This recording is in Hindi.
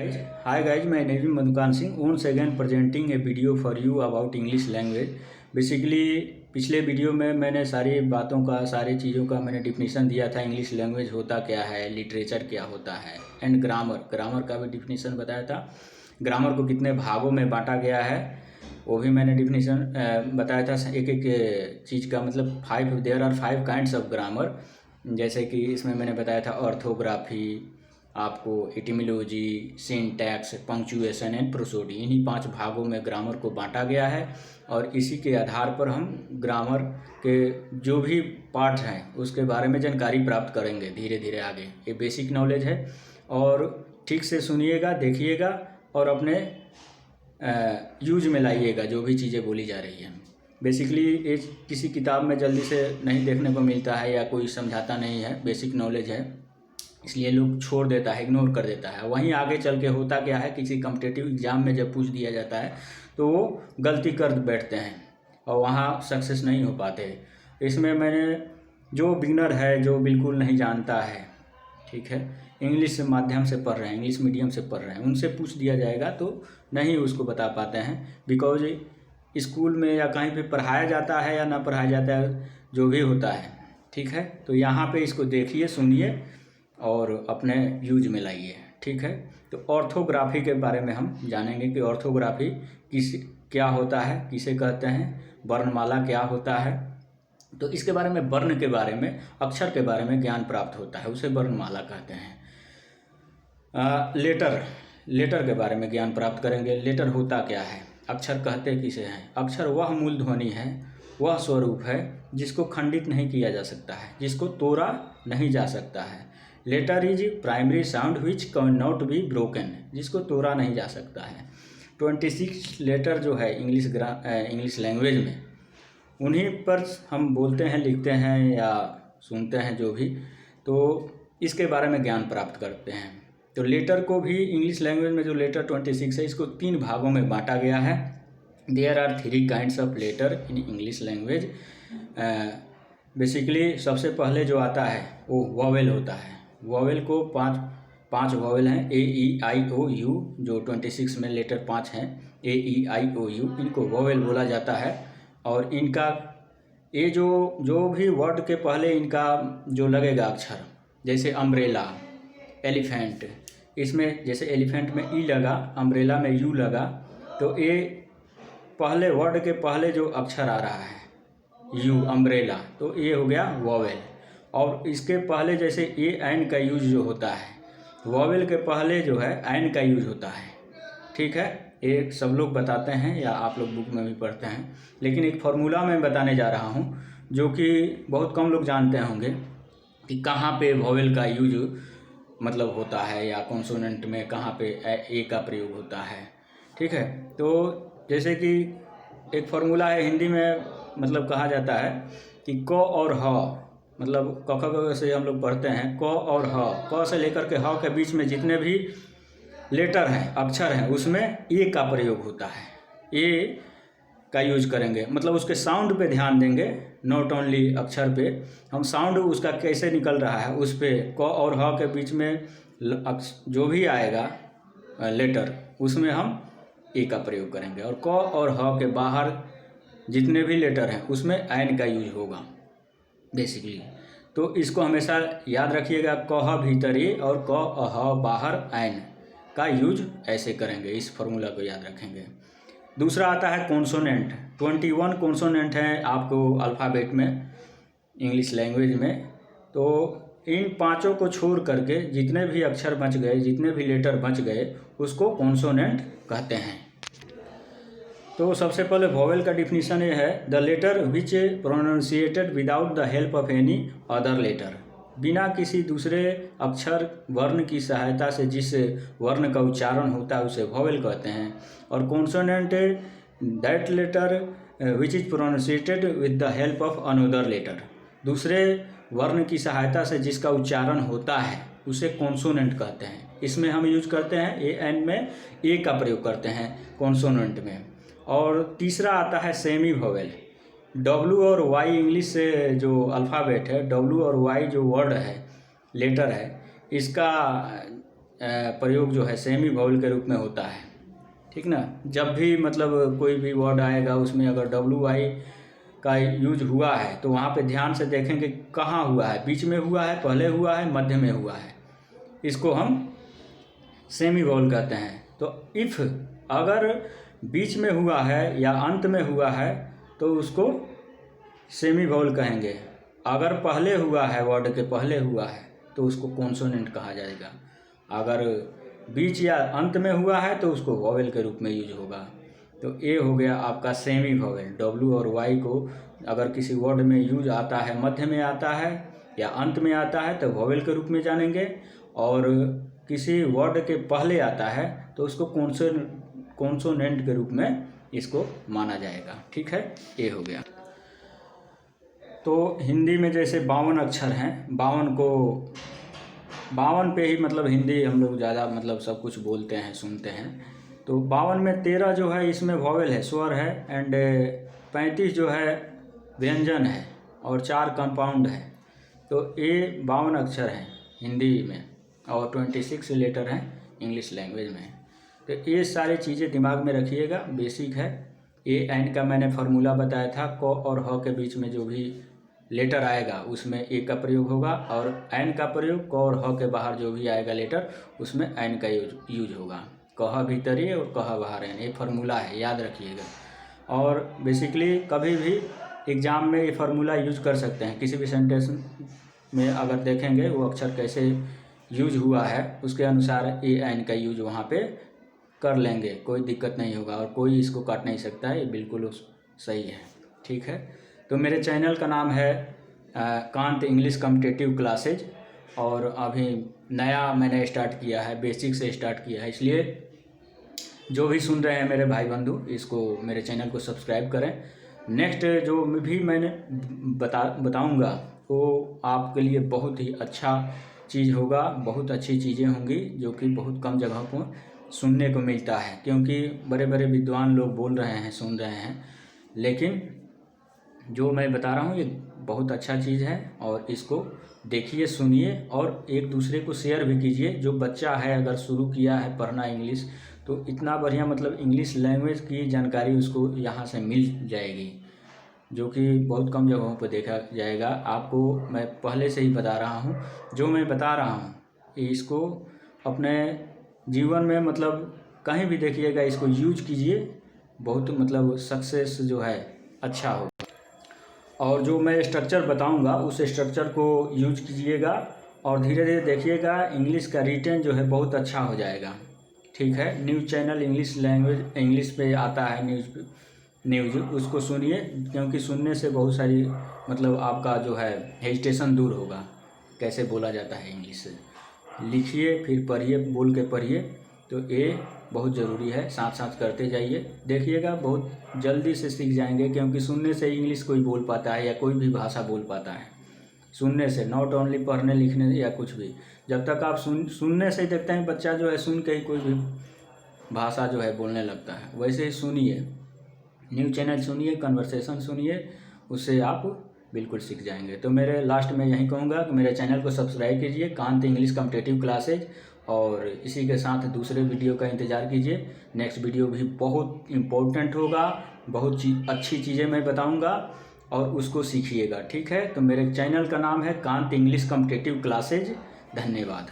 Hi guys, my name is Madhukan Singh. Once again presenting a video for you about English language. Basically पिछले वीडियो में मैंने सारी बातों का सारी चीज़ों का मैंने डिफिनीसन दिया था। इंग्लिश लैंग्वेज होता क्या है, लिटरेचर क्या होता है, एंड ग्रामर का भी डिफिनीसन बताया था। ग्रामर को कितने भागों में बांटा गया है वो भी मैंने डिफिनीसन बताया था। एक एक चीज़ का मतलब there are 5 kinds of grammar. जैसे कि इसमें मैंने बताया था ऑर्थोग्राफी, आपको etymology, syntax, punctuation and prosody, इन्हीं 5 भागों में ग्रामर को बांटा गया है। और इसी के आधार पर हम ग्रामर के जो भी पार्ट हैं उसके बारे में जानकारी प्राप्त करेंगे धीरे धीरे आगे। ये बेसिक नॉलेज है और ठीक से सुनिएगा, देखिएगा और अपने यूज में लाइएगा जो भी चीज़ें बोली जा रही हैं। बेसिकली ये किसी किताब में जल्दी से नहीं देखने को मिलता है या कोई समझाता नहीं है, बेसिक नॉलेज है, इसलिए लोग छोड़ देता है, इग्नोर कर देता है। वहीं आगे चल के होता क्या है, किसी कॉम्पिटिटिव एग्ज़ाम में जब पूछ दिया जाता है तो वो गलती कर बैठते हैं और वहाँ सक्सेस नहीं हो पाते। इसमें मैंने जो बिगनर है, जो बिल्कुल नहीं जानता है, ठीक है, इंग्लिश माध्यम से पढ़ रहे हैं, इंग्लिश मीडियम से पढ़ रहे हैं, उनसे पूछ दिया जाएगा तो नहीं उसको बता पाते हैं। बिकॉज स्कूल में या कहीं पे पढ़ाया जाता है या ना पढ़ाया जाता है, जो भी होता है, ठीक है। तो यहाँ पे इसको देखिए, सुनिए और अपने यूज में लाइए, ठीक है। तो ऑर्थोग्राफी के बारे में हम जानेंगे कि ऑर्थोग्राफी क्या होता है, किसे कहते हैं, वर्णमाला क्या होता है। तो इसके बारे में, वर्ण के बारे में, अक्षर के बारे में ज्ञान प्राप्त होता है, उसे वर्णमाला कहते हैं। लेटर के बारे में ज्ञान प्राप्त करेंगे। लेटर होता क्या है, अक्षर कहते किसे हैं। अक्षर वह मूल ध्वनि है, वह स्वरूप है जिसको खंडित नहीं किया जा सकता है, जिसको तोड़ा नहीं जा सकता है। Letter is primary sound which can not be broken, जिसको तोड़ा नहीं जा सकता है। 26 लेटर जो है इंग्लिश लैंग्वेज में, उन्हीं पर हम बोलते हैं, लिखते हैं या सुनते हैं जो भी, तो इसके बारे में ज्ञान प्राप्त करते हैं। तो लेटर को भी इंग्लिश लैंग्वेज में जो लेटर 26 है, इसको 3 भागों में बांटा गया है। There are 3 kinds of letter in English language. Basically सबसे पहले जो आता है वो वॉवेल होता है। वॉवेल को पाँच वॉवेल हैं, ए ई आई ओ यू, जो 26 में लेटर 5 हैं, ए ई आई ओ यू, इनको वॉवेल बोला जाता है। और इनका ये जो भी वर्ड के पहले इनका जो लगेगा अक्षर, जैसे अम्ब्रेला, एलिफेंट, इसमें जैसे एलिफेंट में ई लगा, अम्ब्रेला में यू लगा, तो ये पहले वर्ड के पहले जो अक्षर आ रहा है यू, अम्ब्रेला, तो ये हो गया वॉवेल। और इसके पहले जैसे ए एन का यूज जो होता है, वॉवेल के पहले जो है एन का यूज होता है, ठीक है। एक सब लोग बताते हैं या आप लोग बुक में भी पढ़ते हैं, लेकिन एक फार्मूला मैं बताने जा रहा हूँ जो कि बहुत कम लोग जानते होंगे कि कहाँ पे वॉवेल का यूज मतलब होता है या कॉन्सोनेंट में कहाँ पे ए का प्रयोग होता है, ठीक है। तो जैसे कि एक फार्मूला है, हिंदी में मतलब कहा जाता है कि क और ह, मतलब क ख से हम लोग पढ़ते हैं, क और ह, क से लेकर के ह के बीच में जितने भी लेटर हैं, अक्षर हैं, उसमें ए का प्रयोग होता है। ए का यूज करेंगे, मतलब उसके साउंड पे ध्यान देंगे, नॉट ओनली अक्षर पे। हम साउंड उसका कैसे निकल रहा है उस पे, क और ह के बीच में जो भी आएगा लेटर, उसमें हम ए का प्रयोग करेंगे। और क और ह के बाहर जितने भी लेटर हैं उसमें एन का यूज होगा बेसिकली। तो इसको हमेशा याद रखिएगा, क भीतर ए और क ह बाहर एन का यूज ऐसे करेंगे, इस फार्मूला को याद रखेंगे। दूसरा आता है कॉन्सोनेंट। 21 कॉन्सोनेंट हैं आपको अल्फ़ाबेट में, इंग्लिश लैंग्वेज में। तो इन 5 को छोड़ करके जितने भी अक्षर बच गए, जितने भी लेटर बच गए, उसको कॉन्सोनेंट कहते हैं। तो सबसे पहले वॉवेल का डिफिनीशन ये है, the letter which pronunciated without the help of any other letter, बिना किसी दूसरे अक्षर वर्ण की सहायता से जिस वर्ण का उच्चारण होता है उसे वॉवेल कहते हैं। और consonant that letter which is pronunciated with the help of another letter, दूसरे वर्ण की सहायता से जिसका उच्चारण होता है उसे कॉन्सोनेंट कहते हैं। इसमें हम यूज करते हैं ए एन में ए का प्रयोग करते हैं कॉन्सोनेंट में। और तीसरा आता है सेमी वॉवेल। डब्ल्यू और वाई इंग्लिश से जो अल्फ़ाबेट है, डब्ल्यू और वाई जो वर्ड है, लेटर है, इसका प्रयोग जो है सेमी वॉवेल के रूप में होता है, ठीक ना। जब भी मतलब कोई भी वर्ड आएगा उसमें अगर WI का यूज हुआ है तो वहाँ पे ध्यान से देखेंगे कहाँ हुआ है, बीच में हुआ है, पहले हुआ है, मध्य में हुआ है, इसको हम सेमी वॉवेल कहते हैं। तो इफ़ अगर बीच में हुआ है या अंत में हुआ है तो उसको सेमी वॉवेल कहेंगे। अगर पहले हुआ है, वर्ड के पहले हुआ है तो उसको कॉन्सोनेंट कहा जाएगा। अगर बीच या अंत में हुआ है तो उसको वॉवेल के रूप में यूज होगा। तो ये हो गया आपका सेमी वॉवेल। W और Y को अगर किसी वर्ड में यूज आता है, मध्य में आता है या अंत में आता है तो वॉवेल के रूप में जानेंगे, और किसी वर्ड के पहले आता है तो उसको कॉन्सोनेंट के रूप में इसको माना जाएगा, ठीक है। ये हो गया। तो हिंदी में जैसे 52 अक्षर हैं, 52 पे ही मतलब हिंदी हम लोग ज़्यादा मतलब सब कुछ बोलते हैं, सुनते हैं। तो 52 में 13 जो है इसमें वॉवेल है, स्वर है, एंड 35 जो है व्यंजन है, और 4 कंपाउंड है। तो ये 52 अक्षर हैं हिंदी में, और 26 लेटर हैं इंग्लिश लैंग्वेज में। तो ये सारी चीज़ें दिमाग में रखिएगा, बेसिक है। ए एन का मैंने फार्मूला बताया था, क और ह के बीच में जो भी लेटर आएगा उसमें ए का प्रयोग होगा, और एन का प्रयोग क और ह के बाहर जो भी आएगा लेटर उसमें एन का यूज होगा। कह भीतर ये और कह बाहर एन, ये फार्मूला है, याद रखिएगा। और बेसिकली कभी भी एग्ज़ाम में ये फार्मूला यूज कर सकते हैं। किसी भी सेंटेंस में अगर देखेंगे वो अक्षर कैसे यूज हुआ है उसके अनुसार ए एन का यूज वहाँ पे कर लेंगे, कोई दिक्कत नहीं होगा, और कोई इसको काट नहीं सकता है, ये बिल्कुल सही है, ठीक है। तो मेरे चैनल का नाम है कांत इंग्लिश कॉम्पिटिटिव क्लासेज, और अभी नया मैंने स्टार्ट किया है, बेसिक से स्टार्ट किया है, इसलिए जो भी सुन रहे हैं मेरे भाई बंधु इसको मेरे चैनल को सब्सक्राइब करें। नेक्स्ट जो भी मैंने बताऊंगा वो आपके लिए बहुत ही अच्छा चीज़ होगा, बहुत अच्छी चीज़ें होंगी जो कि बहुत कम जगहों पर सुनने को मिलता है, क्योंकि बड़े बड़े विद्वान लोग बोल रहे हैं, सुन रहे हैं, लेकिन जो मैं बता रहा हूँ ये बहुत अच्छा चीज़ है, और इसको देखिए, सुनिए, और एक दूसरे को शेयर भी कीजिए। जो बच्चा है अगर शुरू किया है पढ़ना इंग्लिश, तो इतना बढ़िया मतलब इंग्लिश लैंग्वेज की जानकारी उसको यहाँ से मिल जाएगी, जो कि बहुत कम जगहों पर देखा जाएगा। आपको मैं पहले से ही बता रहा हूँ, जो मैं बता रहा हूँ इसको अपने जीवन में मतलब कहीं भी देखिएगा, इसको यूज कीजिए, बहुत मतलब सक्सेस जो है अच्छा हो। और जो मैं स्ट्रक्चर बताऊंगा उस स्ट्रक्चर को यूज कीजिएगा, और धीरे धीरे देखिएगा इंग्लिश का रिटेन जो है बहुत अच्छा हो जाएगा, ठीक है। News channel English language English पे आता है, न्यूज़ उसको सुनिए, क्योंकि सुनने से बहुत सारी मतलब आपका जो है हेजिटेशन दूर होगा, कैसे बोला जाता है इंग्लिश से। लिखिए फिर पढ़िए, बोल के पढ़िए, तो ये बहुत ज़रूरी है। साथ साथ करते जाइए, देखिएगा बहुत जल्दी से सीख जाएंगे, क्योंकि सुनने से इंग्लिश कोई बोल पाता है या कोई भी भाषा बोल पाता है, सुनने से, नॉट ओनली पढ़ने लिखने या कुछ भी। जब तक आप सुनने से देखते हैं बच्चा जो है सुन के ही कोई भी भाषा जो है बोलने लगता है, वैसे ही सुनिए, न्यूज़ चैनल सुनिए, कन्वर्सेशन सुनिए, उससे आप बिल्कुल सीख जाएंगे। तो मेरे लास्ट में यही कहूँगा कि मेरे चैनल को सब्सक्राइब कीजिए, कांत इंग्लिश कॉम्पिटिटिव क्लासेज, और इसी के साथ दूसरे वीडियो का इंतज़ार कीजिए। नेक्स्ट वीडियो भी बहुत इम्पोर्टेंट होगा, बहुत अच्छी चीज़ें मैं बताऊंगा, और उसको सीखिएगा, ठीक है। तो मेरे चैनल का नाम है कांत इंग्लिश कॉम्पिटिटिव क्लासेज। धन्यवाद।